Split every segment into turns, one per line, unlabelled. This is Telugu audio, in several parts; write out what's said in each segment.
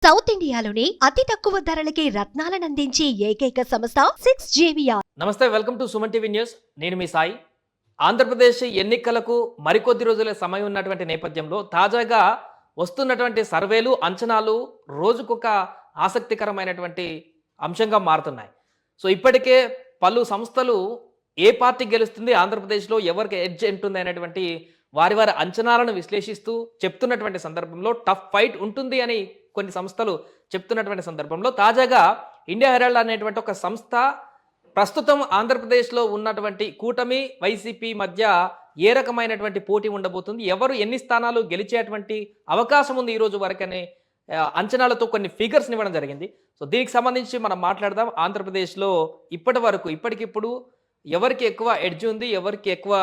సౌత్ ఇండియాలోనే అతి తక్కువ ధరలకి రత్నాలను అందించే ఏకైక సంస్థ 6JVR.
నమస్తే, welcome to Suman TV news. నేను మీ సాయి. ఆంధ్రప్రదేశ్ ఎన్నికలకు మరికొద్ది రోజుల సమయం ఉన్నటువంటి నేపథ్యంలో తాజాగా వస్తున్నటువంటి సర్వేలు, అంచనాలు రోజుకొక ఆసక్తికరమైనటువంటి అంశంగా మారుతున్నాయి. సో ఇప్పటికే పలు సంస్థలు ఏ పార్టీ గెలుస్తుంది, ఆంధ్రప్రదేశ్లో ఎవరికి ఎడ్జ్ ఉంటుంది అనేటువంటి వారి అంచనాలను విశ్లేషిస్తూ చెప్తున్నటువంటి సందర్భంలో టఫ్ ఫైట్ ఉంటుంది అని కొన్ని సంస్థలు చెప్తున్నటువంటి సందర్భంలో తాజాగా ఇండియా హెరాల్డ్ అనేటువంటి ఒక సంస్థ ప్రస్తుతం ఆంధ్రప్రదేశ్లో ఉన్నటువంటి కూటమి వైసీపీ మధ్య ఏ రకమైనటువంటి పోటీ ఉండబోతుంది, ఎవరు ఎన్ని స్థానాలు గెలిచేటువంటి అవకాశం ఉంది ఈ రోజు వరకనే అంచనాలతో కొన్ని ఫిగర్స్ ఇవ్వడం జరిగింది. సో దీనికి సంబంధించి మనం మాట్లాడదాం. ఆంధ్రప్రదేశ్లో ఇప్పటికిప్పుడు ఎవరికి ఎక్కువ ఎడ్జ్ ఉంది, ఎవరికి ఎక్కువ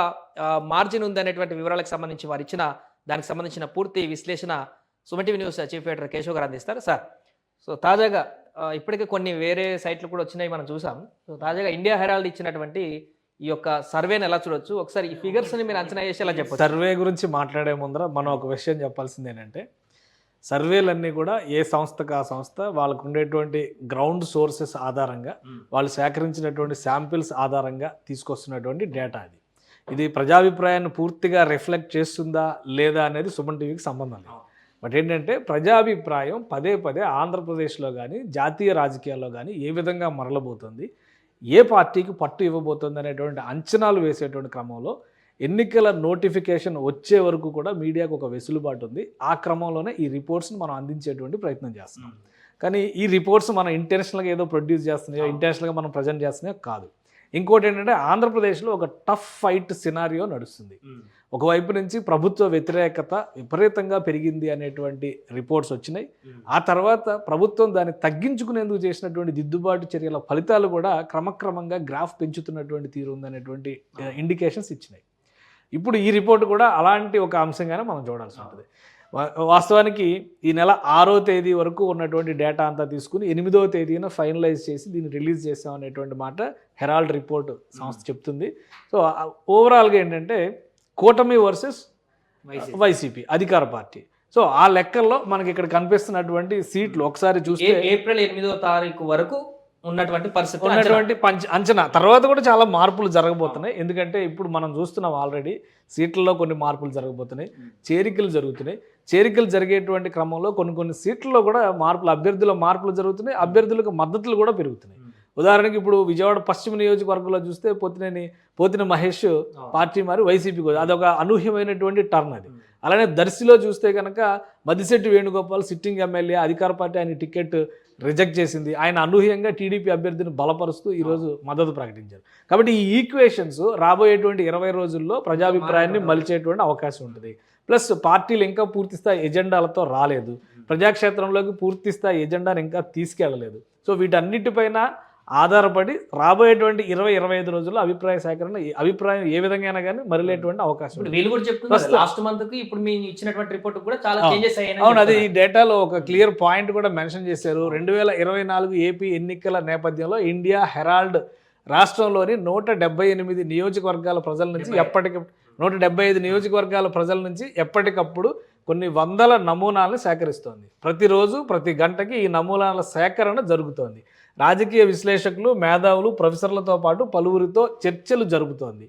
మార్జిన్ ఉంది అనేటువంటి వివరాలకు సంబంధించి వారు ఇచ్చిన దానికి సంబంధించిన పూర్తి విశ్లేషణ Suman TV news chief editor Keshav గారు అందిస్తారు. సార్, సో తాజాగా ఇప్పటికే కొన్ని వేరే సైట్లు కూడా వచ్చినాయి, మనం చూసాం. సో తాజాగా ఇండియా హెరాల్డ్ ఇచ్చినటువంటి ఈ యొక్క సర్వేని ఎలా చూడొచ్చు, ఒకసారి ఈ ఫిగర్స్ని మీరు అంచనా చేసి ఎలా చెప్పచ్చు?
సర్వే గురించి మాట్లాడే ముందర మనం ఒక విషయం చెప్పాల్సింది ఏంటంటే, సర్వేలన్నీ కూడా ఏ సంస్థకు ఆ సంస్థ వాళ్ళకు ఉండేటువంటి గ్రౌండ్ సోర్సెస్ ఆధారంగా, వాళ్ళు సేకరించినటువంటి శాంపిల్స్ ఆధారంగా తీసుకొస్తున్నటువంటి డేటా. ఇది ప్రజాభిప్రాయాన్ని పూర్తిగా రిఫ్లెక్ట్ చేస్తుందా లేదా అనేది సుమన్ టీవీకి సంబంధం లేదు. బట్ ఏంటంటే, ప్రజాభిప్రాయం పదే పదే ఆంధ్రప్రదేశ్లో కానీ జాతీయ రాజకీయాల్లో కానీ ఏ విధంగా మరలబోతుంది, ఏ పార్టీకి పట్టు ఇవ్వబోతుంది అనేటువంటి అంచనాలు వేసేటువంటి క్రమంలో ఎన్నికల నోటిఫికేషన్ వచ్చే వరకు కూడా మీడియాకు ఒక వెసులుబాటు ఉంది. ఆ క్రమంలోనే ఈ రిపోర్ట్స్ని మనం అందించేటువంటి ప్రయత్నం చేస్తున్నాం. కానీ ఈ రిపోర్ట్స్ మనం ఇంటెన్షనల్గా ఏదో ప్రొడ్యూస్ చేస్తున్నాయో, ఇంటెన్షనల్గా మనం ప్రజెంట్ చేస్తున్నాయో కాదు. ఇంకోటి ఏంటంటే, ఆంధ్రప్రదేశ్లో ఒక టఫ్ ఫైట్ సినారియో నడుస్తుంది. ఒకవైపు నుంచి ప్రభుత్వ వ్యతిరేకత విపరీతంగా పెరిగింది అనేటువంటి రిపోర్ట్స్ వచ్చినాయి. ఆ తర్వాత ప్రభుత్వం దాన్ని తగ్గించుకునేందుకు చేసినటువంటి దిద్దుబాటు చర్యల ఫలితాలు కూడా క్రమక్రమంగా గ్రాఫ్ పెంచుతున్నటువంటి తీరు ఉందనేటువంటి ఇండికేషన్స్ ఇచ్చినాయి. ఇప్పుడు ఈ రిపోర్ట్ కూడా అలాంటి ఒక అంశంగానే మనం చూడాల్సి ఉంటుంది. వాస్తవానికి ఈ నెల 6వ తేదీ వరకు ఉన్నటువంటి డేటా అంతా తీసుకుని 8వ తేదీన ఫైనలైజ్ చేసి దీన్ని రిలీజ్ చేసాం అనేటువంటి మాట హెరాల్డ్ రిపోర్ట్ సంస్థ చెప్తుంది. సో ఓవరాల్గా ఏంటంటే, కూటమి వర్సెస్ వైసీపీ అధికార పార్టీ. సో ఆ లెక్కల్లో మనకి ఇక్కడ కనిపిస్తున్నటువంటి సీట్లు ఒకసారి చూస్తే
ఏప్రిల్ 8వ తారీఖు వరకు ఉన్నటువంటి
అంచనా తర్వాత కూడా చాలా మార్పులు జరగబోతున్నాయి. ఎందుకంటే ఇప్పుడు మనం చూస్తున్నాం, ఆల్రెడీ సీట్లలో కొన్ని మార్పులు జరగబోతున్నాయి, చేరికలు జరుగుతున్నాయి. చేరికలు జరిగేటువంటి క్రమంలో కొన్ని సీట్లలో కూడా అభ్యర్థుల మార్పులు జరుగుతున్నాయి, అభ్యర్థులకు మద్దతులు కూడా పెరుగుతున్నాయి. ఉదాహరణకి ఇప్పుడు విజయవాడ పశ్చిమ నియోజకవర్గంలో చూస్తే పోతిన మహేష్ పార్టీ మారి వైసీపీకి, అదొక అనూహ్యమైనటువంటి టర్న్ అది. అలానే దర్శిలో చూస్తే కనుక మద్దిశెట్టి వేణుగోపాల్ సిట్టింగ్ ఎమ్మెల్యే, అధికార పార్టీ ఆయన టికెట్ రిజెక్ట్ చేసింది. ఆయన అనూహ్యంగా టీడీపీ అభ్యర్థిని బలపరుస్తూ ఈరోజు మద్దతు ప్రకటించారు. కాబట్టి ఈ ఈక్వేషన్స్ రాబోయేటువంటి 20 రోజుల్లో ప్రజాభిప్రాయాన్ని మలిచేటువంటి అవకాశం ఉంటుంది. ప్లస్ పార్టీలు ఇంకా పూర్తిస్థాయి ఎజెండాలతో రాలేదు, ప్రజాక్షేత్రంలోకి పూర్తిస్థాయి ఎజెండాను ఇంకా తీసుకెళ్ళలేదు. సో వీటన్నిటిపైన ఆధారపడి రాబోయేటువంటి 20-25 రోజుల్లో అభిప్రాయం ఏ విధంగా కానీ మరలేటువంటి అవకాశం.
లాస్ట్ మంత్ కి ఇప్పుడు మీ ఇచ్చినటువంటి రిపోర్ట్ కూడా చాలా చేంజెస్ అయ్యాయి.
అవును, అది ఈ డేటాలో ఒక క్లియర్ పాయింట్ కూడా మెన్షన్ చేశారు. 2024 ఏపీ ఎన్నికల నేపథ్యంలో ఇండియా హెరాల్డ్ రాష్ట్రంలోని 178 నియోజకవర్గాల ప్రజల నుంచి 175 నియోజకవర్గాల ప్రజల నుంచి ఎప్పటికప్పుడు కొన్ని వందల నమూనాలను సేకరిస్తోంది. ప్రతిరోజు ప్రతి గంటకి ఈ నమూనాల సేకరణ జరుగుతోంది. రాజకీయ విశ్లేషకులు, మేధావులు, ప్రొఫెసర్లతో పాటు పలువురితో చర్చలు జరుపుతోంది.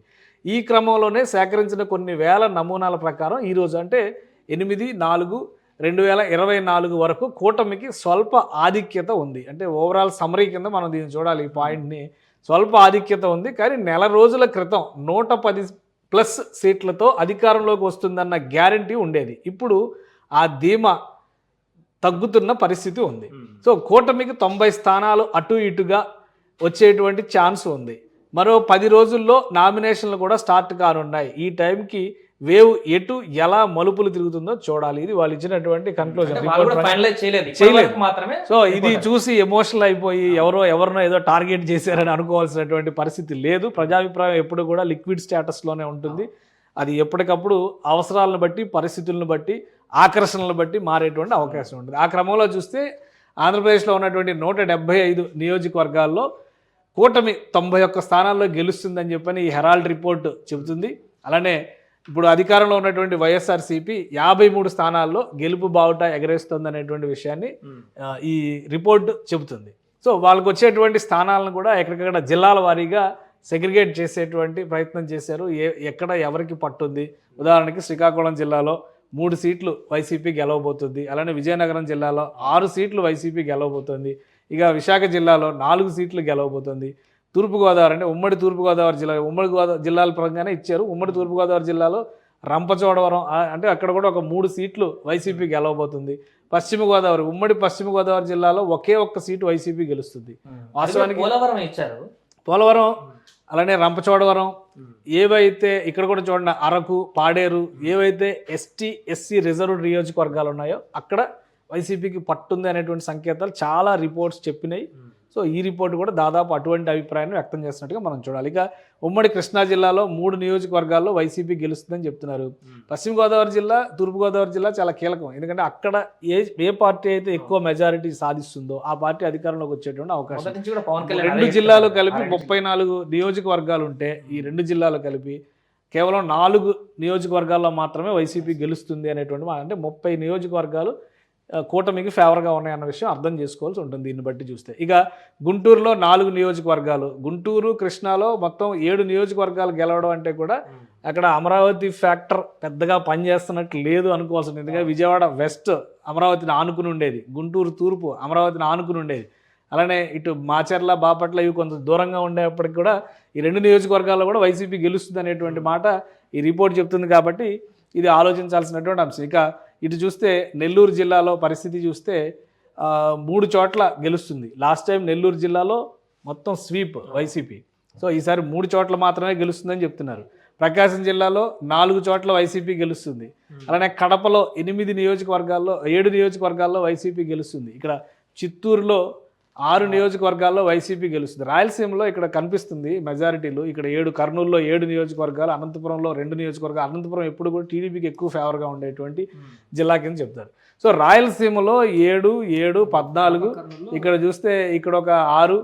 ఈ క్రమంలోనే సేకరించిన కొన్ని వేల నమూనాల ప్రకారం ఈరోజు అంటే 8/4/2024 వరకు కూటమికి స్వల్ప ఆధిక్యత ఉంది. అంటే ఓవరాల్ సమరీ కింద మనం దీన్ని చూడాలి. ఈ పాయింట్ని స్వల్ప ఆధిక్యత ఉంది. కానీ నెల రోజుల క్రితం 110+ సీట్లతో అధికారంలోకి వస్తుందన్న గ్యారంటీ ఉండేది. ఇప్పుడు ఆ ధీమా తగ్గుతున్న పరిస్థితి ఉంది. సో కూటమికి 90 స్థానాలు అటు ఇటుగా వచ్చేటువంటి ఛాన్స్ ఉంది. మరో 10 రోజుల్లో నామినేషన్లు కూడా స్టార్ట్ కానున్నాయి. ఈ టైంకి వేవ్ ఎటు ఎలా మలుపులు తిరుగుతుందో చూడాలి. ఇది వాళ్ళు ఇచ్చినటువంటి కన్క్లూజన్. సో ఇది చూసి ఎమోషనల్ అయిపోయి ఎవరినో ఏదో టార్గెట్ చేశారని అనుకోవాల్సినటువంటి పరిస్థితి లేదు. ప్రజాభిప్రాయం ఎప్పుడు కూడా లిక్విడ్ స్టేటస్లోనే ఉంటుంది. అది ఎప్పటికప్పుడు అవసరాలను బట్టి, పరిస్థితులను బట్టి, ఆకర్షణలను బట్టి మారేటువంటి అవకాశం ఉంటుంది. ఆ క్రమంలో చూస్తే ఆంధ్రప్రదేశ్లో ఉన్నటువంటి 175 నియోజకవర్గాల్లో కూటమి 91 స్థానాల్లో గెలుస్తుందని చెప్పని ఈ హెరాల్డ్ రిపోర్ట్ చెబుతుంది. అలానే ఇప్పుడు అధికారంలో ఉన్నటువంటి వైఎస్ఆర్సీపీ 53 స్థానాల్లో గెలుపు బావుట ఎగరేస్తుంది అనేటువంటి విషయాన్ని ఈ రిపోర్ట్ చెబుతుంది. సో వాళ్ళకు వచ్చేటువంటి స్థానాలను కూడా ఎక్కడికక్కడ జిల్లాల వారీగా సెగ్రిగేట్ చేసేటువంటి ప్రయత్నం చేశారు. ఎక్కడ ఎవరికి పట్టుంది. ఉదాహరణకి శ్రీకాకుళం జిల్లాలో 3 సీట్లు వైసీపీ గెలవబోతుంది. అలానే విజయనగరం జిల్లాలో 6 సీట్లు వైసీపీ గెలవబోతుంది. ఇక విశాఖ జిల్లాలో 4 సీట్లు గెలవబోతుంది. తూర్పుగోదావరి అంటే ఉమ్మడి తూర్పుగోదావరి జిల్లా, ఉమ్మడి జిల్లాల పరంగానే ఇచ్చారు. ఉమ్మడి తూర్పుగోదావరి జిల్లాలో రంపచోడవరం అంటే అక్కడ కూడా ఒక 3 సీట్లు వైసీపీ గెలవబోతుంది. పశ్చిమ గోదావరి, ఉమ్మడి పశ్చిమ గోదావరి జిల్లాలో ఒకే ఒక్క సీటు వైసీపీ గెలుస్తుంది. వాస్తవానికి
పోలవరం ఇచ్చారు.
పోలవరం అలానే రంపచోడవరం ఏవైతే ఇక్కడ కూడా చూడండి అరకు, పాడేరు ఏవైతే ఎస్టీ ఎస్సీ రిజర్వ్డ్ నియోజకవర్గాలు ఉన్నాయో అక్కడ వైసీపీకి పట్టుంది అనేటువంటి సంకేతాలు చాలా రిపోర్ట్స్ చెప్పినాయి. సో ఈ రిపోర్ట్ కూడా దాదాపు అటువంటి అభిప్రాయాన్ని వ్యక్తం చేస్తున్నట్టుగా మనం చూడాలి. ఇక ఉమ్మడి కృష్ణా జిల్లాలో 3 నియోజకవర్గాల్లో వైసీపీ గెలుస్తుందని చెప్తున్నారు. పశ్చిమ గోదావరి జిల్లా, తూర్పుగోదావరి జిల్లా చాలా కీలకం. ఎందుకంటే అక్కడ ఏ పార్టీ అయితే ఎక్కువ మెజారిటీ సాధిస్తుందో ఆ పార్టీ అధికారంలోకి వచ్చేటువంటి అవకాశం. 2 జిల్లాలు కలిపి 34 నియోజకవర్గాలు ఉంటే ఈ 2 జిల్లాలు కలిపి కేవలం 4 నియోజకవర్గాల్లో మాత్రమే వైసీపీ గెలుస్తుంది అనేటువంటి అంటే 30 నియోజకవర్గాలు కూటమికి ఫేవర్గా ఉన్నాయన్న విషయం అర్థం చేసుకోవాల్సి ఉంటుంది దీన్ని బట్టి చూస్తే. ఇక గుంటూరులో 4 నియోజకవర్గాలు, గుంటూరు కృష్ణాలో మొత్తం 7 నియోజకవర్గాలు గెలవడం అంటే కూడా అక్కడ అమరావతి ఫ్యాక్టర్ పెద్దగా పనిచేస్తున్నట్టు లేదు అనుకోవాల్సి ఉంటుంది. ఎందుకంటే విజయవాడ వెస్ట్ అమరావతిని ఆనుకుని ఉండేది, గుంటూరు తూర్పు అమరావతిని ఆనుకుని ఉండేది. అలానే ఇటు మాచర్ల, బాపట్ల ఇవి కొంత దూరంగా ఉండేప్పటికి కూడా ఈ 2 నియోజకవర్గాల్లో కూడా వైసీపీ గెలుస్తుంది అనేటువంటి మాట ఈ రిపోర్ట్ చెప్తుంది. కాబట్టి ఇది ఆలోచించాల్సినటువంటి అంశం. ఇక ఇటు చూస్తే నెల్లూరు జిల్లాలో పరిస్థితి చూస్తే 3 చోట్ల గెలుస్తుంది. లాస్ట్ టైం నెల్లూరు జిల్లాలో మొత్తం స్వీప్ వైసీపీ. సో ఈసారి 3 చోట్ల మాత్రమే గెలుస్తుందని చెప్తున్నారు. ప్రకాశం జిల్లాలో 4 చోట్ల వైసీపీ గెలుస్తుంది. అలానే కడపలో 7 నియోజకవర్గాల్లో వైసీపీ గెలుస్తుంది. ఇక్కడ చిత్తూరులో 6 నియోజకవర్గాల్లో వైసీపీ గెలుస్తుంది. రాయలసీమలో ఇక్కడ కనిపిస్తుంది మెజారిటీలు. ఇక్కడ 7, కర్నూలులో 7 నియోజకవర్గాలు, అనంతపురంలో 2 నియోజకవర్గాలు. అనంతపురం ఎప్పుడు కూడా టీడీపీకి ఎక్కువ ఫేవర్గా ఉండేటువంటి జిల్లా కింద చెప్తారు. సో రాయలసీమలో 7, 14, ఇక్కడ చూస్తే ఇక్కడ ఒక 6,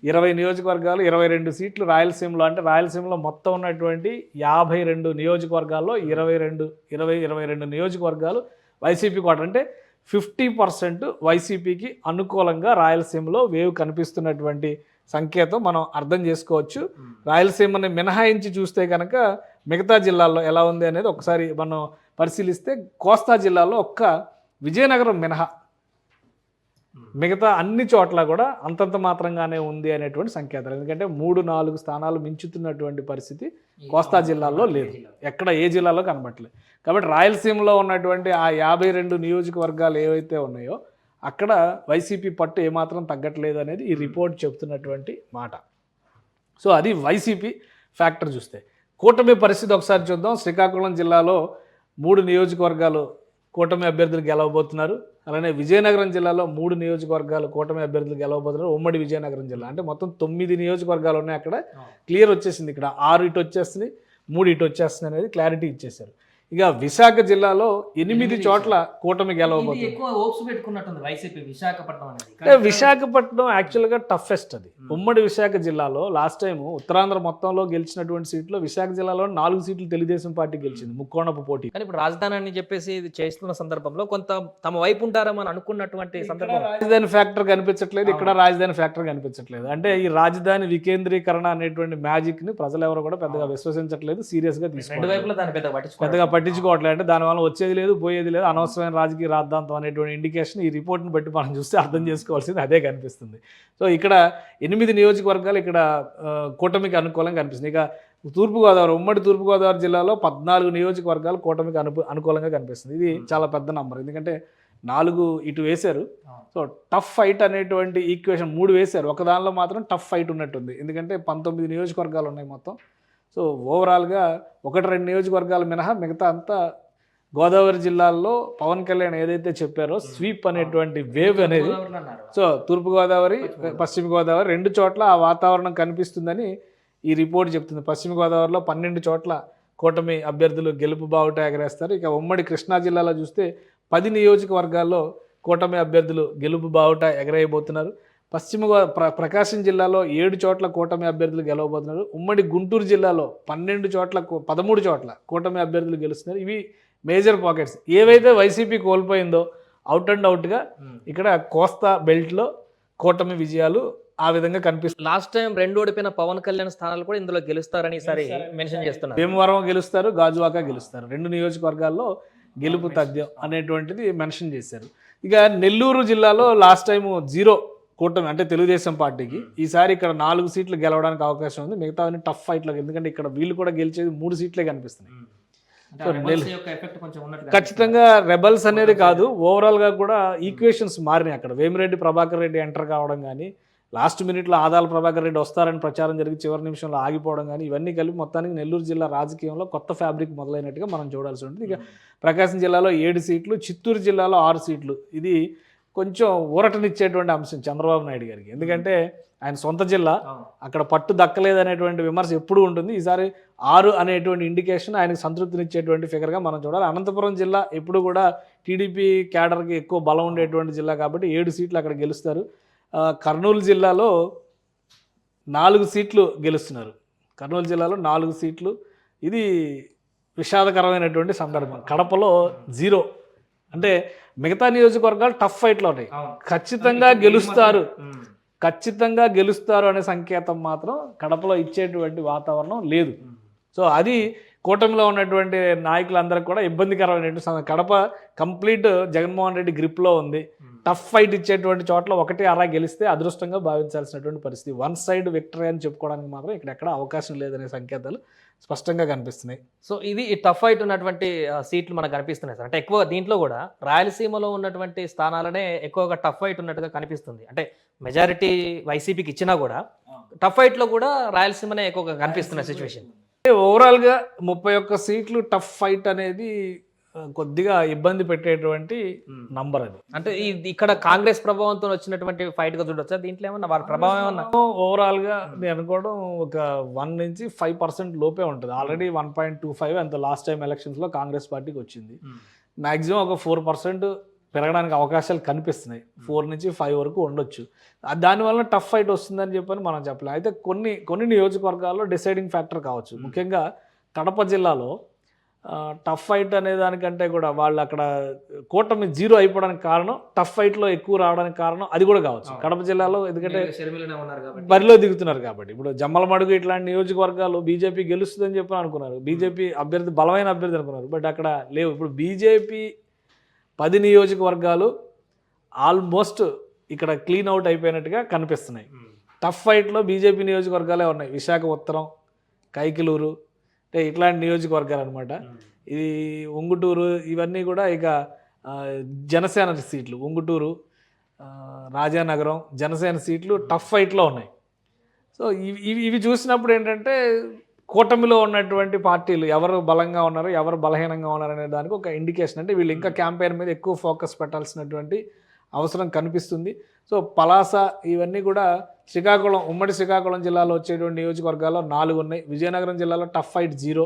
20 నియోజకవర్గాలు, 22 సీట్లు రాయలసీమలో. అంటే రాయలసీమలో మొత్తం ఉన్నటువంటి 52 నియోజకవర్గాల్లో 22 నియోజకవర్గాలు వైసీపీ కోట. అంటే 50% వైసీపీకి అనుకూలంగా రాయలసీమలో వేవ్ కనిపిస్తున్నటువంటి సంకేతం మనం అర్థం చేసుకోవచ్చు. రాయలసీమని మినహాయించి చూస్తే కనుక మిగతా జిల్లాల్లో ఎలా ఉంది అనేది ఒకసారి మనం పరిశీలిస్తే కోస్తా జిల్లాలో ఒక్క విజయనగరం మినహా మిగతా అన్ని చోట్ల కూడా అంతంత మాత్రంగానే ఉంది అనేటువంటి సంకేతాలు. ఎందుకంటే 3-4 స్థానాలు మించుతున్నటువంటి పరిస్థితి కోస్తా జిల్లాల్లో లేదు, ఎక్కడ ఏ జిల్లాలో కనబట్టలేదు. కాబట్టి రాయలసీమలో ఉన్నటువంటి ఆ 52 నియోజకవర్గాలు ఏవైతే ఉన్నాయో అక్కడ వైసీపీ పట్టు ఏమాత్రం తగ్గట్లేదు అనేది ఈ రిపోర్ట్ చెప్తున్నటువంటి మాట. సో అది వైసీపీ ఫ్యాక్టర్. చూస్తే కూటమి పరిస్థితి ఒకసారి చూద్దాం. శ్రీకాకుళం జిల్లాలో 3 నియోజకవర్గాలు కూటమి అభ్యర్థులు గెలవబోతున్నారు. అలానే విజయనగరం జిల్లాలో 3 నియోజకవర్గాలు కూటమి అభ్యర్థులు గెలవబోతున్నారు. ఉమ్మడి విజయనగరం జిల్లా అంటే మొత్తం 9 నియోజకవర్గాలు ఉన్నాయి. అక్కడ క్లియర్ వచ్చేసింది. ఇక్కడ 6 ఇటు వచ్చేస్తుంది, 3 ఇటు వచ్చేస్తుంది అనేది క్లారిటీ ఇచ్చేశారు. ఇక విశాఖ జిల్లాలో 8 చోట్ల కూటమి గెలవబోతుంది. విశాఖపట్నం యాక్చువల్గా టఫెస్ట్. అది ఉమ్మడి విశాఖ జిల్లాలో లాస్ట్ టైం ఉత్తరాంధ్ర మొత్తంలో గెలిచినటువంటి సీట్లో విశాఖ జిల్లాలో 4 సీట్లు తెలుగుదేశం పార్టీ గెలిచింది, ముక్కోణపు పోటీ.
కానీ ఇప్పుడు రాజధాని అని చెప్పేసి ఇది చేస్తున్న సందర్భంలో కొంత తమ వైపు ఉంటారని అనుకున్నటువంటి సందర్భం
రాజధాని ఫ్యాక్టర్ కనిపించట్లేదు, ఇక్కడ రాజధాని ఫ్యాక్టర్ కనిపించట్లేదు. అంటే ఈ రాజధాని వికేంద్రీకరణ అనేటువంటి మ్యాజిక్ ని ప్రజలు ఎవరు కూడా పెద్దగా విశ్వసించట్లేదు, సీరియస్ గా పెద్దగా పట్టించుకోవట్లేదు. అంటే దానివల్ల వచ్చేది లేదు, పోయేది లేదు, అనవసరమైన రాజకీయ రాద్ధాంతం అనేటువంటి ఇండికేషన్ ఈ రిపోర్ట్ని బట్టి మనం చూస్తే అర్థం చేసుకోవాల్సింది అదే కనిపిస్తుంది. సో ఇక్కడ 8 నియోజకవర్గాలు ఇక్కడ కూటమికి అనుకూలంగా కనిపిస్తుంది. ఇక తూర్పుగోదావరి, ఉమ్మడి తూర్పుగోదావరి జిల్లాలో 14 నియోజకవర్గాలు కూటమికి అనుకూలంగా కనిపిస్తుంది. ఇది చాలా పెద్ద నంబర్, ఎందుకంటే 4 ఇటు వేశారు. సో టఫ్ ఫైట్ అనేటువంటి ఈక్వేషన్ 3 వేశారు, ఒక దానిలో మాత్రం టఫ్ ఫైట్ ఉన్నట్టుంది. ఎందుకంటే 19 నియోజకవర్గాలు ఉన్నాయి మొత్తం. సో ఓవరాల్గా 1-2 నియోజకవర్గాలు మినహా మిగతా అంతా గోదావరి జిల్లాల్లో పవన్ కళ్యాణ్ ఏదైతే చెప్పారో స్వీప్ అనేటువంటి వేవ్ అనేది, సో తూర్పుగోదావరి, పశ్చిమ గోదావరి 2 చోట్ల ఆ వాతావరణం కనిపిస్తుందని ఈ రిపోర్ట్ చెప్తుంది. పశ్చిమ గోదావరిలో 12 చోట్ల కూటమి అభ్యర్థులు గెలుపు బావుట ఎగరేస్తారు. ఇక ఉమ్మడి కృష్ణా జిల్లాలో చూస్తే 10 నియోజకవర్గాల్లో కూటమి అభ్యర్థులు గెలుపు బావుట ఎగరేయబోతున్నారు. ప్రకాశం జిల్లాలో 7 చోట్ల కూటమి అభ్యర్థులు గెలవబోతున్నారు. ఉమ్మడి గుంటూరు జిల్లాలో 13 చోట్ల కూటమి అభ్యర్థులు గెలుస్తున్నారు. ఇవి మేజర్ పాకెట్స్. ఏవైతే వైసీపీ కోల్పోయిందో అవుట్ అండ్ అవుట్గా ఇక్కడ కోస్తా బెల్ట్లో కూటమి విజయాలు ఆ విధంగా కనిపిస్తుంది.
లాస్ట్ టైం 2 ఓడిపోయిన పవన్ కళ్యాణ్ స్థానాలు కూడా ఇందులో గెలుస్తారని ఈసారి మెన్షన్ చేస్తున్నారు.
భీమవరం గెలుస్తారు, గాజువాక గెలుస్తారు. 2 నియోజకవర్గాల్లో గెలుపు తథ్యం అనేటువంటిది మెన్షన్ చేశారు. ఇక నెల్లూరు జిల్లాలో లాస్ట్ టైం 0 కూటమి అంటే తెలుగుదేశం పార్టీకి. ఈసారి ఇక్కడ 4 సీట్లు గెలవడానికి అవకాశం ఉంది. మిగతావన్నీ టఫ్ ఫైట్లో, ఎందుకంటే ఇక్కడ వీళ్ళు కూడా గెలిచేది 3 సీట్లే కనిపిస్తున్నాయి. ఖచ్చితంగా రెబల్స్ అనేది కాదు, ఓవరాల్గా కూడా ఈక్వేషన్స్ మారినాయి. అక్కడ వేమిరెడ్డి ప్రభాకర్ రెడ్డి ఎంటర్ కావడం కానీ, లాస్ట్ మినిట్లో ఆదాల ప్రభాకర్ రెడ్డి వస్తారని ప్రచారం జరిగి చివరి నిమిషంలో ఆగిపోవడం కానీ, ఇవన్నీ కలిపి మొత్తానికి నెల్లూరు జిల్లా రాజకీయంలో కొత్త ఫ్యాబ్రిక్ మొదలైనట్టుగా మనం చూడాల్సి ఉంటుంది. ఇక ప్రకాశం జిల్లాలో 7 సీట్లు, చిత్తూరు జిల్లాలో 6 సీట్లు. ఇది కొంచెం ఊరటనిచ్చేటువంటి అంశం చంద్రబాబు నాయుడు గారికి. ఎందుకంటే ఆయన సొంత జిల్లా, అక్కడ పట్టు దక్కలేదనేటువంటి విమర్శ ఎప్పుడూ ఉంటుంది. ఈసారి 6 అనేటువంటి ఇండికేషన్ ఆయనకు సంతృప్తినిచ్చేటువంటి ఫిగర్గా మనం చూడాలి. అనంతపురం జిల్లా ఎప్పుడు కూడా టీడీపీ క్యాడర్కి ఎక్కువ బలం ఉండేటువంటి జిల్లా కాబట్టి 7 సీట్లు అక్కడ గెలుస్తారు. కర్నూలు జిల్లాలో 4 సీట్లు గెలుస్తున్నారు. కర్నూలు జిల్లాలో 4 సీట్లు. ఇది విషాదకరమైనటువంటి సందర్భం. కడపలో 0. అంటే మిగతా నియోజకవర్గాలు టఫ్ ఫైట్లో ఉన్నాయి. ఖచ్చితంగా గెలుస్తారు అనే సంకేతం మాత్రం కడపలో ఇచ్చేటువంటి వాతావరణం లేదు. సో అది కూటమిలో ఉన్నటువంటి నాయకులందరికీ కూడా ఇబ్బందికరమైనటువంటి కడప కంప్లీట్ జగన్మోహన్ రెడ్డి గ్రిప్లో ఉంది. టఫ్ ఫైట్ ఇచ్చేటువంటి చోట్ల 1-6 గెలిస్తే అదృష్టంగా భావించాల్సినటువంటి పరిస్థితి. వన్ సైడ్ విక్టరీ అని చెప్పుకోవడానికి మాత్రం ఇక్కడెక్కడ అవకాశం లేదనే సంకేతాలు స్పష్టంగా కనిపిస్తున్నాయి.
సో ఇది ఈ టఫ్ ఫైట్ ఉన్నటువంటి సీట్లు మనకు కనిపిస్తున్నాయి సార్. అంటే ఎక్కువ దీంట్లో కూడా రాయలసీమలో ఉన్నటువంటి స్థానాలనే ఎక్కువగా టఫ్ ఫైట్ ఉన్నట్టుగా కనిపిస్తుంది. అంటే మెజారిటీ వైసీపీకి ఇచ్చినా కూడా టఫ్ ఫైట్లో కూడా రాయలసీమనే ఎక్కువగా కనిపిస్తున్న సిచ్యువేషన్.
ఓవరాల్గా 31 సీట్లు టఫ్ ఫైట్ అనేది కొద్దిగా ఇబ్బంది పెట్టేటువంటి నంబర్. అది
అంటే ఇక్కడ కాంగ్రెస్ ప్రభావంతో వచ్చినటువంటి ఫైట్ గా చూడొచ్చా? దీంట్లో ఏమన్నా వాళ్ళ ప్రభావం ఏమన్నా?
ఓవరాల్ గా నేను అనుకోవడం ఒక 1 నుంచి 5% లోపే ఉంటుంది. ఆల్రెడీ 1.25 అంత లాస్ట్ టైం ఎలక్షన్స్ లో కాంగ్రెస్ పార్టీకి వచ్చింది. మాక్సిమం ఒక 4% పెరగడానికి అవకాశాలు కనిపిస్తున్నాయి. 4 నుంచి 5 వరకు ఉండొచ్చు. దానివల్ల టఫ్ ఫైట్ వస్తుందని చెప్పని మనం చెప్పలేం. అయితే కొన్ని నియోజకవర్గాల్లో డిసైడింగ్ ఫ్యాక్టర్ కావచ్చు. ముఖ్యంగా కడప జిల్లాలో టఫ్ ఫైట్ అనే దానికంటే కూడా వాళ్ళు అక్కడ కూటమి 0 అయిపోవడానికి కారణం, టఫ్ ఫైట్లో ఎక్కువ రావడానికి కారణం అది కూడా కావచ్చు. కడప జిల్లాలో ఎందుకంటే బరిలో దిగుతున్నారు కాబట్టి. ఇప్పుడు జమ్మలమడుగు ఇట్లాంటి నియోజకవర్గాలు బీజేపీ గెలుస్తుందని చెప్పి అనుకున్నారు. బీజేపీ అభ్యర్థి బలమైన అభ్యర్థి అనుకున్నారు. బట్ అక్కడ లేవు. ఇప్పుడు బీజేపీ 10 నియోజకవర్గాలు ఆల్మోస్ట్ ఇక్కడ క్లీన్ అవుట్ అయిపోయినట్టుగా కనిపిస్తున్నాయి. టఫ్ ఫైట్లో బీజేపీ నియోజకవర్గాలే ఉన్నాయి. విశాఖ ఉత్తరం, కైకిలూరు, అంటే ఇట్లాంటి నియోజకవర్గాలు అనమాట. ఇది ఉంగుటూరు, ఇవన్నీ కూడా ఇక జనసేన సీట్లు. ఉంగుటూరు, రాజానగరం జనసేన సీట్లు టఫ్ ఫైట్లో ఉన్నాయి. సో ఇవి చూసినప్పుడు ఏంటంటే కూటమిలో ఉన్నటువంటి పార్టీలు ఎవరు బలంగా ఉన్నారు, ఎవరు బలహీనంగా ఉన్నారు అనే దానికి ఒక ఇండికేషన్. అంటే వీళ్ళు ఇంకా క్యాంపెయిన్ మీద ఎక్కువ ఫోకస్ పెట్టాల్సినటువంటి అవసరం కనిపిస్తుంది. సో పలాస ఇవన్నీ కూడా ఉమ్మడి శ్రీకాకుళం జిల్లాలో వచ్చేటువంటి నియోజకవర్గాల్లో 4 ఉన్నాయి. విజయనగరం జిల్లాలో టఫ్ ఫైట్ 0.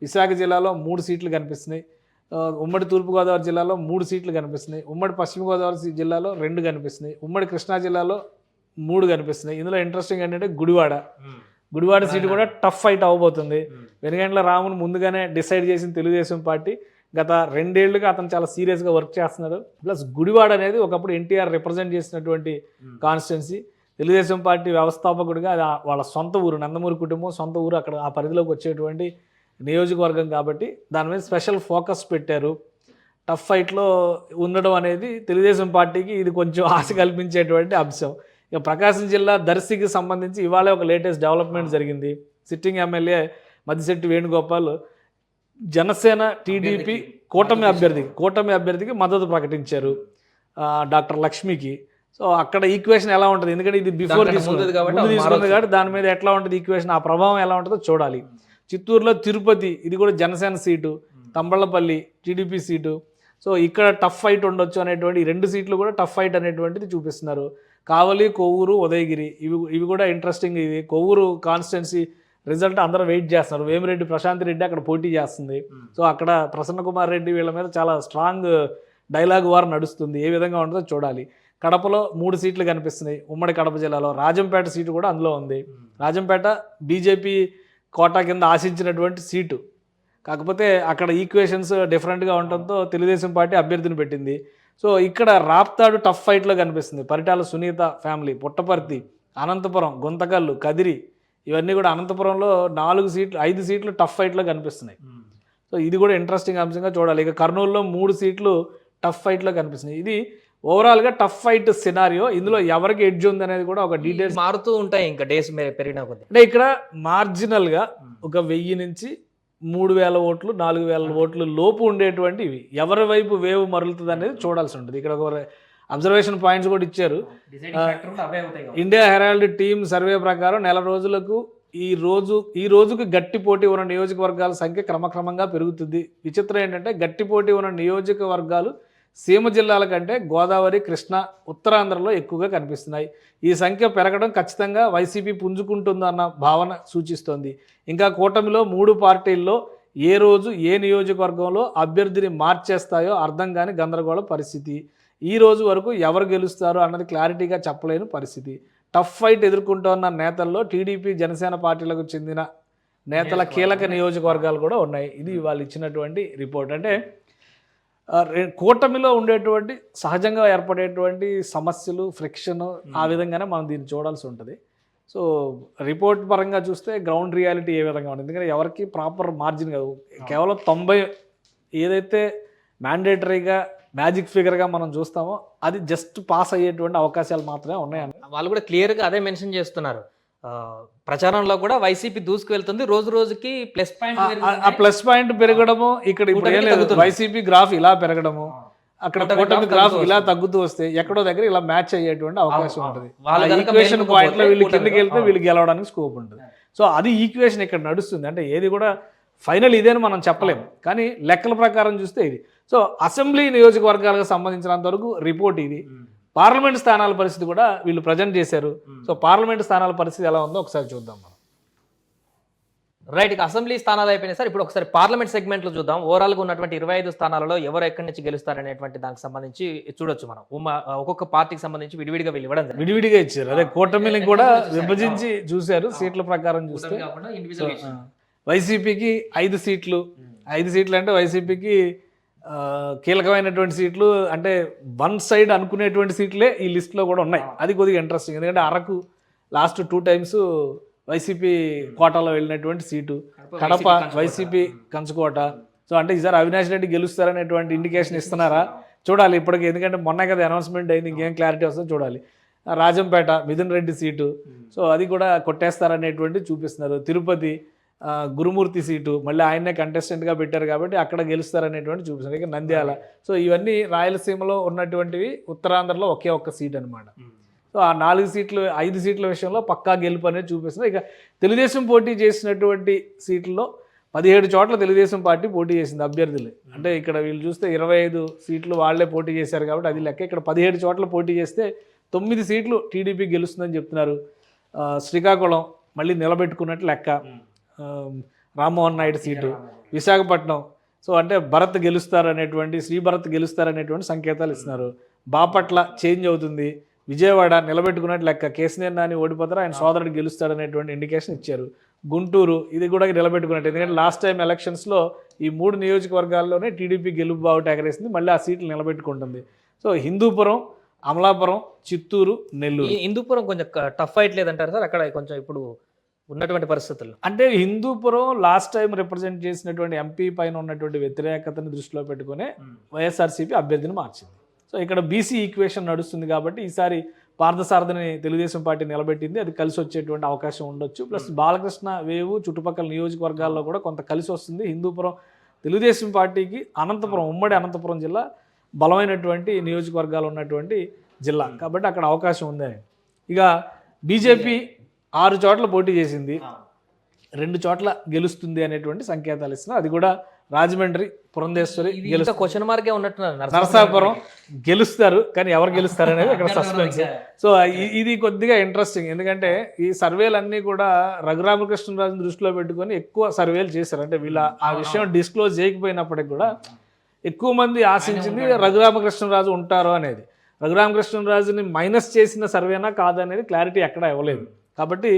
విశాఖ జిల్లాలో 3 సీట్లు కనిపిస్తున్నాయి. ఉమ్మడి తూర్పుగోదావరి జిల్లాలో 3 సీట్లు కనిపిస్తున్నాయి. ఉమ్మడి పశ్చిమ గోదావరి జిల్లాలో 2 కనిపిస్తున్నాయి. ఉమ్మడి కృష్ణా జిల్లాలో 3 కనిపిస్తున్నాయి. ఇందులో ఇంట్రెస్టింగ్ ఏంటంటే గుడివాడ సీటు కూడా టఫ్ ఫైట్ అవ్వబోతుంది. వెనుగండ్ల రామును ముందుగానే డిసైడ్ చేసిన తెలుగుదేశం పార్టీ గత 2 ఏళ్లుగా అతను చాలా సీరియస్గా వర్క్ చేస్తున్నారు. ప్లస్ గుడివాడ అనేది ఒకప్పుడు ఎన్టీఆర్ రిప్రజెంట్ చేసినటువంటి కాన్స్టిట్యున్సీ. తెలుగుదేశం పార్టీ వ్యవస్థాపకుడిగా అది వాళ్ళ సొంత ఊరు, నందమూరి కుటుంబం సొంత ఊరు, అక్కడ ఆ పరిధిలోకి వచ్చేటువంటి నియోజకవర్గం కాబట్టి దాని మీద స్పెషల్ ఫోకస్ పెట్టారు. టఫ్ ఫైట్లో ఉండడం అనేది తెలుగుదేశం పార్టీకి ఇది కొంచెం ఆశ కల్పించేటువంటి అంశం. ఇక ప్రకాశం జిల్లా దర్శికి సంబంధించి ఇవాళ ఒక లేటెస్ట్ డెవలప్మెంట్ జరిగింది. Sitting MLA Maddisetti Venugopal Janasena TDP కూటమి అభ్యర్థికి మద్దతు ప్రకటించారు, డాక్టర్ లక్ష్మికి. సో అక్కడ ఈక్వేషన్ ఎలా ఉంటుంది, ఎందుకంటే ఇది బిఫోర్ తీసుకుంది కాబట్టి దాని మీద ఎట్లా ఉంటుంది ఈక్వేషన్, ఆ ప్రభావం ఎలా ఉంటుందో చూడాలి. చిత్తూరులో తిరుపతి, ఇది కూడా Janasena seat, Thamballapalle TDP seat. So ఇక్కడ టఫ్ ఫైట్ ఉండొచ్చు అనేటువంటి 2 సీట్లు కూడా టఫ్ ఫైట్ అనేటువంటిది చూపిస్తున్నారు. కావలి, కొవ్వూరు, ఉదయగిరి ఇవి కూడా ఇంట్రెస్టింగ్. ఇది కొవ్వూరు కాన్స్టిట్యున్సీ రిజల్ట్ అందరూ వెయిట్ చేస్తున్నారు. వేమిరెడ్డి ప్రశాంత్ రెడ్డి అక్కడ పోటీ చేస్తుంది. సో అక్కడ ప్రసన్న కుమార్ రెడ్డి వీళ్ళ మీద చాలా స్ట్రాంగ్ డైలాగ్ వార్ నడుస్తుంది. ఏ విధంగా ఉంటుందో చూడాలి. కడపలో 3 సీట్లు కనిపిస్తున్నాయి ఉమ్మడి కడప జిల్లాలో. రాజంపేట సీటు కూడా అందులో ఉంది. రాజంపేట బీజేపీ కోటా కింద ఆశించినటువంటి సీటు, కాకపోతే అక్కడ ఈక్వేషన్స్ డిఫరెంట్గా ఉండటంతో తెలుగుదేశం పార్టీ అభ్యర్థిని పెట్టింది. సో ఇక్కడ రాప్తాడు టఫ్ ఫైట్లో కనిపిస్తుంది. పరిటాల సునీత ఫ్యామిలీ, పుట్టపర్తి, అనంతపురం, గుంతకల్లు, కదిరి, ఇవన్నీ కూడా అనంతపురంలో 5 సీట్లు టఫ్ ఫైట్లో కనిపిస్తున్నాయి. సో ఇది కూడా ఇంట్రెస్టింగ్ అంశంగా చూడాలి. ఇక కర్నూలులో 3 సీట్లు టఫ్ ఫైట్లో కనిపిస్తున్నాయి. ఇది ఓవరాల్గా టఫ్ ఫైట్ సినారియో. ఇందులో ఎవరికి ఎడ్జ్ ఉంది అనేది కూడా ఒక డీటెయిల్స్
మారుతూ ఉంటాయి ఇంకా డేస్ పెరిగిన కొద్ది.
అంటే ఇక్కడ మార్జినల్గా ఒక 1000 నుంచి 3000 ఓట్లు 4000 ఓట్లు లోపు ఉండేటువంటి ఇవి ఎవరి వైపు వేవ్ మరులుతుంది అనేది చూడాల్సి ఉంటుంది. ఇక్కడ ఒక అబ్జర్వేషన్ పాయింట్స్ కూడా ఇచ్చారు. ఇండియా హెరాల్డ్ టీమ్ సర్వే ప్రకారం నెల రోజులకు ఈ రోజుకు గట్టి పోటీ ఉన్న నియోజకవర్గాల సంఖ్య క్రమక్రమంగా పెరుగుతుంది. విచిత్రం ఏంటంటే గట్టి పోటీ ఉన్న నియోజకవర్గాలు సీమ జిల్లాల కంటే గోదావరి, కృష్ణా, ఉత్తరాంధ్రలో ఎక్కువగా కనిపిస్తున్నాయి. ఈ సంఖ్య పెరగడం ఖచ్చితంగా వైసీపీ పుంజుకుంటుందన్న భావన సూచిస్తోంది. ఇంకా కూటమిలో 3 పార్టీల్లో ఏ రోజు ఏ నియోజకవర్గంలో అభ్యర్థిని మార్చేస్తాయో అర్థం కాని గందరగోళ పరిస్థితి. ఈ రోజు వరకు ఎవరు గెలుస్తారో అన్నది క్లారిటీగా చెప్పలేని పరిస్థితి. టఫ్ ఫైట్ ఎదుర్కొంటున్న నేతల్లో టీడీపీ, జనసేన పార్టీలకు చెందిన నేతల కీలక నియోజకవర్గాలు కూడా ఉన్నాయి. ఇది వాళ్ళు ఇచ్చినటువంటి రిపోర్ట్. అంటే కూటమిలో ఉండేటువంటి సహజంగా ఏర్పడేటువంటి సమస్యలు, ఫ్రిక్షన్, ఆ విధంగానే మనం దీన్ని చూడాల్సి ఉంటుంది. సో రిపోర్ట్ పరంగా చూస్తే గ్రౌండ్ రియాలిటీ ఏ విధంగా ఉంటుంది, ఎందుకంటే ఎవరికి ప్రాపర్ మార్జిన్ కాదు. కేవలం 90 ఏదైతే మ్యాండేటరీగా మ్యాజిక్ ఫిగర్గా మనం చూస్తామో అది జస్ట్ పాస్ అయ్యేటువంటి అవకాశాలు మాత్రమే ఉన్నాయని
వాళ్ళు కూడా క్లియర్గా అదే మెన్షన్ చేస్తున్నారు. ప్రచారంలో కూడా వైసీపీ దూసుకు వెళ్తుంది, రోజు రోజుకి ప్లస్ పాయింట్.
ఆ ప్లస్ పాయింట్ పెరగడము ఇక్కడ ఇప్పుడు ఏం లేదు. వైసీపీ గ్రాఫ్ ఇలా పెరగడము, అక్కడ కూటమి గ్రాఫ్ ఇలా తగ్గుతూ వస్తే ఎక్కడో దగ్గర ఇలా మ్యాచ్ అయ్యేటువంటి అవకాశం ఉంటుంది. ఈక్వేషన్ పాయింట్ లో వీళ్ళు కిందకి వెళ్తే వీళ్ళు గెలవడానికి స్కోప్ ఉంటుంది. సో అది ఈక్వేషన్ ఇక్కడ నడుస్తుంది. అంటే ఏది కూడా ఫైనల్ ఇదేని మనం చెప్పలేము, కానీ లెక్కల ప్రకారం చూస్తే ఇది. సో అసెంబ్లీ నియోజకవర్గాలకు సంబంధించినంత వరకు రిపోర్ట్ ఇది. పార్లమెంట్ స్థానాల పరిస్థితి కూడా వీళ్ళు ప్రజెంట్ చేశారు. సో పార్లమెంట్ స్థానాల పరిస్థితి ఎలా ఉందో ఒకసారి చూద్దాం మనం.
రైట్, ఇక అసెంబ్లీ స్థానాలు అయిపోయినాయి సార్. ఇప్పుడు ఒకసారి పార్లమెంట్ సెగ్మెంట్లో చూద్దాం. ఓవరాల్గా ఉన్నటువంటి 25 స్థానాలలో ఎవరు ఎక్కడి నుంచి గెలుస్తారనేటువంటి దానికి సంబంధించి చూడొచ్చు మనం. ఒక్కొక్క పార్టీకి సంబంధించి విడివిడిగా వీళ్ళు ఇవ్వడం జరిగింది.
విడివిడిగా ఇచ్చారు. అదే కూటమిని కూడా విభజించి చూశారు. సీట్ల ప్రకారం చూస్తే వైసీపీకి 5 సీట్లు. 5 సీట్లు అంటే వైసీపీకి కీలకమైనటువంటి సీట్లు, అంటే వన్ సైడ్ అనుకునేటువంటి సీట్లే ఈ లిస్ట్లో కూడా ఉన్నాయి. అది కొద్దిగా ఇంట్రెస్టింగ్, ఎందుకంటే అరకు లాస్ట్ 2 టైమ్స్ వైసీపీ కోటాలో వెళ్ళినటువంటి సీటు, కడప వైసీపీ కంచుకోట. సో అంటే ఈసారి అవినాష్ రెడ్డి గెలుస్తారనేటువంటి ఇండికేషన్ ఇస్తున్నారా చూడాలి ఇప్పటికి, ఎందుకంటే మొన్న కదా అనౌన్స్మెంట్ అయింది, ఇంకేం క్లారిటీ వస్తుందో చూడాలి. రాజంపేట మిథున్ రెడ్డి సీటు, సో అది కూడా కొట్టేస్తారనేటువంటి చూపిస్తున్నారు. తిరుపతి గురుమూర్తి సీటు మళ్ళీ ఆయన్నే కంటెస్టెంట్గా పెట్టారు కాబట్టి అక్కడ గెలుస్తారనేటువంటి చూపిస్తున్నారు. ఇక నంద్యాల. సో ఇవన్నీ రాయలసీమలో ఉన్నటువంటివి, ఉత్తరాంధ్రలో ఒకే ఒక్క సీట్ అనమాట. సో ఆ 4 సీట్లు 5 సీట్ల విషయంలో పక్కా గెలుపు అనేది చూపిస్తుంది. ఇక తెలుగుదేశం పోటీ చేసినటువంటి సీట్లలో 17 చోట్ల తెలుగుదేశం పార్టీ పోటీ చేసింది అభ్యర్థులు. అంటే ఇక్కడ వీళ్ళు చూస్తే 25 సీట్లు వాళ్ళే పోటీ చేశారు కాబట్టి అది లెక్క. ఇక్కడ 17 చోట్ల పోటీ చేస్తే 9 సీట్లు టీడీపీ గెలుస్తుందని చెప్తున్నారు. శ్రీకాకుళం మళ్ళీ నిలబెట్టుకున్నట్టు లెక్క. రామ్మోహన్ నాయుడు సీటు, విశాఖపట్నం. సో అంటే భరత్ గెలుస్తారనేటువంటి, శ్రీభరత్ గెలుస్తారనేటువంటి సంకేతాలు ఇస్తున్నారు. బాపట్ల చేంజ్ అవుతుంది. విజయవాడ నిలబెట్టుకున్నట్టు లెక్క. కేసీఆర్ నాని ఓడిపోతారు, ఆయన సోదరుడు గెలుస్తాడనేటువంటి ఇండికేషన్ ఇచ్చారు. గుంటూరు ఇది కూడా నిలబెట్టుకున్నట్టు, ఎందుకంటే లాస్ట్ టైం ఎలక్షన్స్లో ఈ 3 నియోజకవర్గాల్లోనే టీడీపీ గెలుపు బావుట ఎగరేసింది, మళ్ళీ ఆ సీట్లు నిలబెట్టుకుంటుంది. సో హిందూపురం, అమలాపురం, చిత్తూరు, నెల్లూరు.
హిందూపురం కొంచెం టఫ్ ఫైట్ లేదంటారు సార్ అక్కడ కొంచెం ఇప్పుడు ఉన్నటువంటి పరిస్థితులు?
అంటే హిందూపురం లాస్ట్ టైం రిప్రజెంట్ చేసినటువంటి ఎంపీ పైన ఉన్నటువంటి వ్యతిరేకతను దృష్టిలో పెట్టుకునే వైఎస్ఆర్సీపీ అభ్యర్థిని మార్చింది. సో ఇక్కడ బీసీ ఈక్వేషన్ నడుస్తుంది కాబట్టి ఈసారి పార్థసారథిని తెలుగుదేశం పార్టీ నిలబెట్టింది, అది కలిసి వచ్చేటువంటి అవకాశం ఉండొచ్చు. ప్లస్ బాలకృష్ణ వేవు చుట్టుపక్కల నియోజకవర్గాల్లో కూడా కొంత కలిసి వస్తుంది. హిందూపురం తెలుగుదేశం పార్టీకి అనంతపురం, ఉమ్మడి అనంతపురం జిల్లా బలమైనటువంటి నియోజకవర్గాలు ఉన్నటువంటి జిల్లా కాబట్టి అక్కడ అవకాశం ఉందని. ఇక బీజేపీ 6 చోట్ల పోటీ చేసింది, 2 చోట్ల గెలుస్తుంది అనేటువంటి సంకేతాలు ఇస్తున్నారు. అది కూడా రాజమండ్రి, పురంధేశ్వరి గెలుస్తారు.
క్వశ్చన్ మార్కే ఉన్నట్టున్నారు.
నరసాపురం గెలుస్తారు, కానీ ఎవరు గెలుస్తారు అనేది అక్కడ సస్పెన్స్. సో ఇది కొద్దిగా ఇంట్రెస్టింగ్, ఎందుకంటే ఈ సర్వేలన్నీ కూడా రఘురామకృష్ణరాజుని దృష్టిలో పెట్టుకొని ఎక్కువ సర్వేలు చేశారు. అంటే వీళ్ళ ఆ విషయం డిస్క్లోజ్ చేయకపోయినప్పటికి కూడా ఎక్కువ మంది ఆశించింది రఘురామకృష్ణరాజు ఉంటారు అనేది. రఘురామకృష్ణరాజుని మైనస్ చేసిన సర్వేనా కాదనేది క్లారిటీ ఎక్కడా ఇవ్వలేదు. కాబట్టి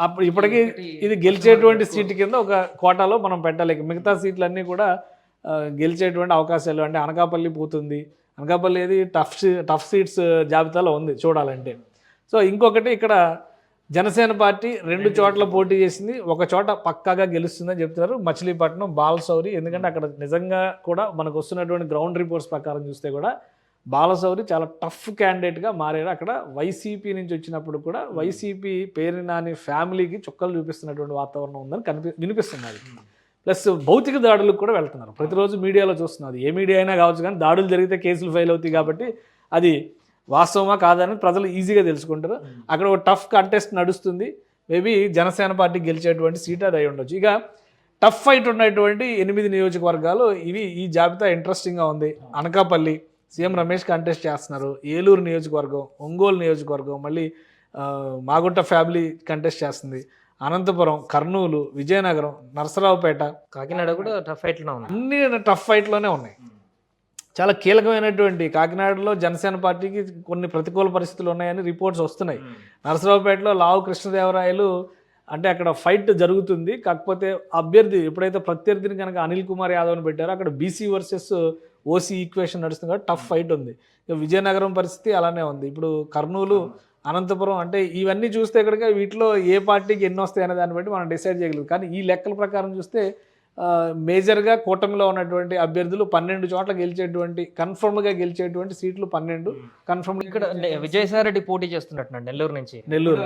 అప్పుడు ఇప్పటికీ ఇది గెలిచేటువంటి సీటు కింద ఒక కోటాలో మనం పెట్టాలి. మిగతా సీట్లన్నీ కూడా గెలిచేటువంటి అవకాశాలు, అంటే అనకాపల్లి పోతుంది, అనకాపల్లి ఏది టఫ్ సీట్స్ జాబితాలో ఉంది చూడాలంటే. సో ఇంకొకటి ఇక్కడ జనసేన పార్టీ 2 చోట్ల పోటీ చేసింది, ఒక చోట పక్కాగా గెలుస్తుందని చెప్తున్నారు, మచిలీపట్నం బాలశౌరి. ఎందుకంటే అక్కడ నిజంగా కూడా మనకు వస్తున్నటువంటి గ్రౌండ్ రిపోర్ట్స్ ప్రకారం చూస్తే కూడా బాలశౌరి చాలా టఫ్ క్యాండిడేట్గా మారారు. అక్కడ వైసీపీ నుంచి వచ్చినప్పుడు కూడా వైసీపీ పేరు నాని ఫ్యామిలీకి చుక్కలు చూపిస్తున్నటువంటి వాతావరణం ఉందని వినిపిస్తున్నది. ప్లస్ భౌతిక దాడులకు కూడా వెళ్తున్నారు. ప్రతిరోజు మీడియాలో చూస్తున్నారు, ఏ మీడియా అయినా కావచ్చు, కానీ దాడులు జరిగితే కేసులు ఫైల్ అవుతాయి. కాబట్టి అది వాస్తవమా కాదని ప్రజలు ఈజీగా తెలుసుకుంటారు. అక్కడ ఒక టఫ్ కంటెస్ట్ నడుస్తుంది. మేబీ జనసేన పార్టీ గెలిచేటువంటి సీట్ అది అయి ఉండొచ్చు. ఇక టఫ్ ఫైట్ ఉన్నటువంటి 8 నియోజకవర్గాలు ఇవి. ఈ జాబితా ఇంట్రెస్టింగ్గా ఉంది. అనకాపల్లి సీఎం రమేష్ కంటెస్ట్ చేస్తున్నారు, ఏలూరు నియోజకవర్గం, ఒంగోలు నియోజకవర్గం, మళ్ళీ మాగుంట ఫ్యామిలీ కంటెస్ట్ చేస్తుంది, అనంతపురం, కర్నూలు, విజయనగరం, నరసరావుపేట,
కాకినాడ కూడా టఫ్ ఫైట్లో ఉన్నాయి.
అన్ని టఫ్ ఫైట్లోనే ఉన్నాయి. చాలా కీలకమైనటువంటి కాకినాడలో జనసేన పార్టీకి కొన్ని ప్రతికూల పరిస్థితులు ఉన్నాయని రిపోర్ట్స్ వస్తున్నాయి. నరసరావుపేటలో లావు కృష్ణదేవరాయలు, అంటే అక్కడ ఫైట్ జరుగుతుంది. కాకపోతే అభ్యర్థి ఎప్పుడైతే ప్రత్యర్థిని కనుక అనిల్ కుమార్ యాదవ్ని పెట్టారో అక్కడ బీసీ వర్సెస్ ఓసీ ఈక్వేషన్ నడుస్తుంది కాబట్టి టఫ్ ఫైట్ ఉంది. ఇక విజయనగరం పరిస్థితి అలానే ఉంది. ఇప్పుడు కర్నూలు, అనంతపురం, అంటే ఇవన్నీ చూస్తే కనుక వీటిలో ఏ పార్టీకి ఎన్ని వస్తాయి అనే దాన్ని బట్టి మనం డిసైడ్ చేయగలం. కానీ ఈ లెక్కల ప్రకారం చూస్తే మేజర్గా కూటమిలో ఉన్నటువంటి అభ్యర్థులు 12 చోట్ల గెలిచేటువంటి, కన్ఫర్మ్గా గెలిచేటువంటి సీట్లు 12 కన్ఫర్మ్.
ఇక్కడ విజయసాయి రెడ్డి పోటీ చేస్తున్నట్టు నెల్లూరు నుంచి.
నెల్లూరు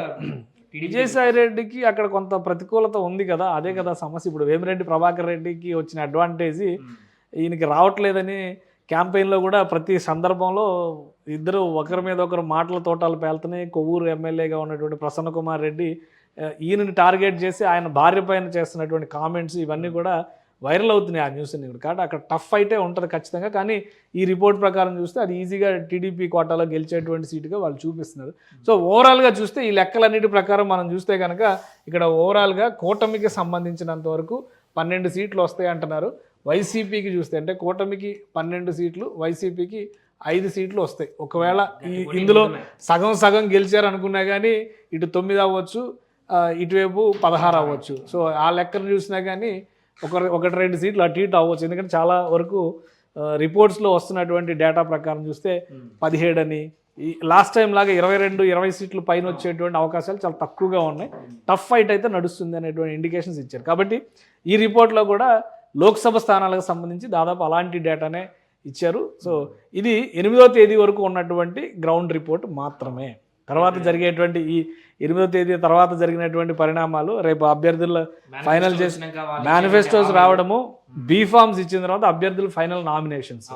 విజయసాయి రెడ్డికి అక్కడ కొంత ప్రతికూలత ఉంది కదా, అదే కదా సమస్య. ఇప్పుడు వేమిరెడ్డి ప్రభాకర్ రెడ్డికి వచ్చిన అడ్వాంటేజ్ ఈయనకి రావట్లేదని క్యాంపెయిన్లో కూడా ప్రతి సందర్భంలో ఇద్దరు ఒకరి మీద ఒకరు మాటల తోటాలు పేలుతున్నాయి. కొవ్వూరు ఎమ్మెల్యేగా ఉన్నటువంటి ప్రసన్న కుమార్ రెడ్డి ఈయనని టార్గెట్ చేసి ఆయన భార్య పైన చేస్తున్నటువంటి కామెంట్స్ ఇవన్నీ కూడా వైరల్ అవుతున్నాయి ఆ న్యూస్ అన్ని కూడా. కాబట్టి అక్కడ టఫ్ ఫైటే ఉంటుంది ఖచ్చితంగా. కానీ ఈ రిపోర్ట్ ప్రకారం చూస్తే అది ఈజీగా టీడీపీ కోటాలో గెలిచేటువంటి సీటుగా వాళ్ళు చూపిస్తున్నారు. సో ఓవరాల్గా చూస్తే ఈ లెక్కలన్నిటి ప్రకారం మనం చూస్తే కనుక ఇక్కడ ఓవరాల్గా కూటమికి సంబంధించినంత వరకు 12 సీట్లు వస్తాయి అంటున్నారు. వైసీపీకి చూస్తే, అంటే కూటమికి 12 సీట్లు, వైసీపీకి 5 సీట్లు వస్తాయి. ఒకవేళ ఇందులో సగం సగం గెలిచారు అనుకున్నా కానీ ఇటు 9 అవ్వచ్చు, ఇటువైపు 16 అవ్వచ్చు. సో ఆ లెక్కను చూసినా కానీ 1-2 సీట్లు అటు ఇటు అవ్వచ్చు. ఎందుకంటే చాలా వరకు రిపోర్ట్స్లో వస్తున్నటువంటి డేటా ప్రకారం చూస్తే 17 అని, ఈ లాస్ట్ టైం లాగా 22-20 సీట్లు పైన వచ్చేటువంటి అవకాశాలు చాలా తక్కువగా ఉన్నాయి. టఫ్ ఫైట్ అయితే నడుస్తుంది అనేటువంటి ఇండికేషన్స్ ఇచ్చారు. కాబట్టి ఈ రిపోర్ట్లో కూడా లోక్సభ స్థానాలకు సంబంధించి దాదాపు అలాంటి డేటానే ఇచ్చారు. సో ఇది 8వ తేదీ వరకు ఉన్నటువంటి గ్రౌండ్ రిపోర్ట్ మాత్రమే. తర్వాత జరిగేటువంటి ఈ 8వ తేదీ తర్వాత జరిగినటువంటి పరిణామాలు, రేపు అభ్యర్థుల ఫైనల్ చేసి మేనిఫెస్టోస్ రావడము, బీఫామ్స్ ఇచ్చిన తర్వాత అభ్యర్థుల ఫైనల్ నామినేషన్స్,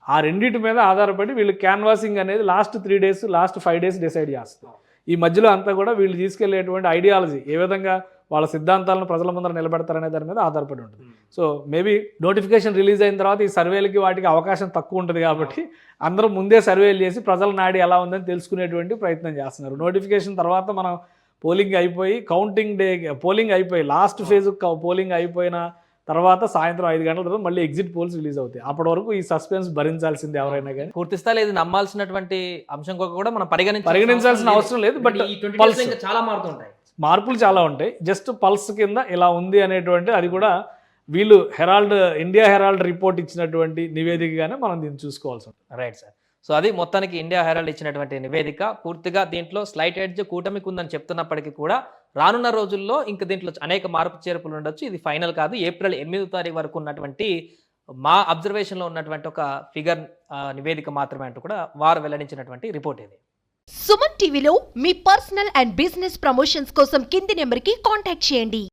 ఆ రెండింటి మీద ఆధారపడి వీళ్ళు క్యాన్వాసింగ్ అనేది last 3 days, last 5 days decide చేస్తారు. ఈ మధ్యలో అంతా కూడా వీళ్ళు తీసుకెళ్లేటువంటి ఐడియాలజీ, ఏ విధంగా వాళ్ళ సిద్ధాంతాలను ప్రజల ముందర నిలబెడతారనే దాని మీద ఆధారపడి ఉంటుంది. సో మేబీ నోటిఫికేషన్ రిలీజ్ అయిన తర్వాత ఈ సర్వేలకి వాటికి అవకాశం తక్కువ ఉంటుంది కాబట్టి అందరూ ముందే సర్వేలు చేసి ప్రజల నాడి ఎలా ఉందని తెలుసుకునేటువంటి ప్రయత్నం చేస్తున్నారు. నోటిఫికేషన్ తర్వాత మనం పోలింగ్ అయిపోయి పోలింగ్ అయిపోయి లాస్ట్ ఫేజ్ పోలింగ్ అయిపోయిన తర్వాత సాయంత్రం 5 గంటల తర్వాత మళ్ళీ ఎగ్జిట్ పోల్స్ రిలీజ్ అవుతాయి. అప్పటి వరకు ఈ సస్పెన్స్ భరించాల్సిందే ఎవరైనా కానీ.
పూర్తి స్థాయిలో ఇది నమ్మాల్సినటువంటి అంశం కూడా మనం
పరిగణించాల్సిన అవసరం లేదు. బట్
చాలా మారుతుంటాయి,
మార్పులు చాలా ఉంటాయి. జస్ట్ పల్స్ కింద ఇలా ఉంది అనేటువంటి, అది కూడా వీళ్ళు ఇండియా హెరాల్డ్ రిపోర్ట్ ఇచ్చినటువంటి నివేదికగానే మనం దీన్ని చూసుకోవాల్సి ఉంటుంది.
Right sir. సో అది మొత్తానికి ఇండియా హెరాల్డ్ ఇచ్చినటువంటి నివేదిక. పూర్తిగా దీంట్లో స్లైట్ ఎడ్జ్ కూటమికి ఉందని చెప్తున్నప్పటికీ కూడా రానున్న రోజుల్లో ఇంకా దీంట్లో అనేక మార్పు చేర్పులు ఉండొచ్చు. ఇది ఫైనల్ కాదు. ఏప్రిల్ 8వ తారీఖు వరకు ఉన్నటువంటి మా అబ్జర్వేషన్లో ఉన్నటువంటి ఒక ఫిగర్ నివేదిక మాత్రమే అంటూ కూడా వారు వెల్లడించినటువంటి రిపోర్ట్ ఇది.
సుమన్ టీవీలో మీ పర్సనల్ అండ్ బిజినెస్ ప్రమోషన్స్ కోసం కింది నెంబర్కి కాంటాక్ట్ చేయండి.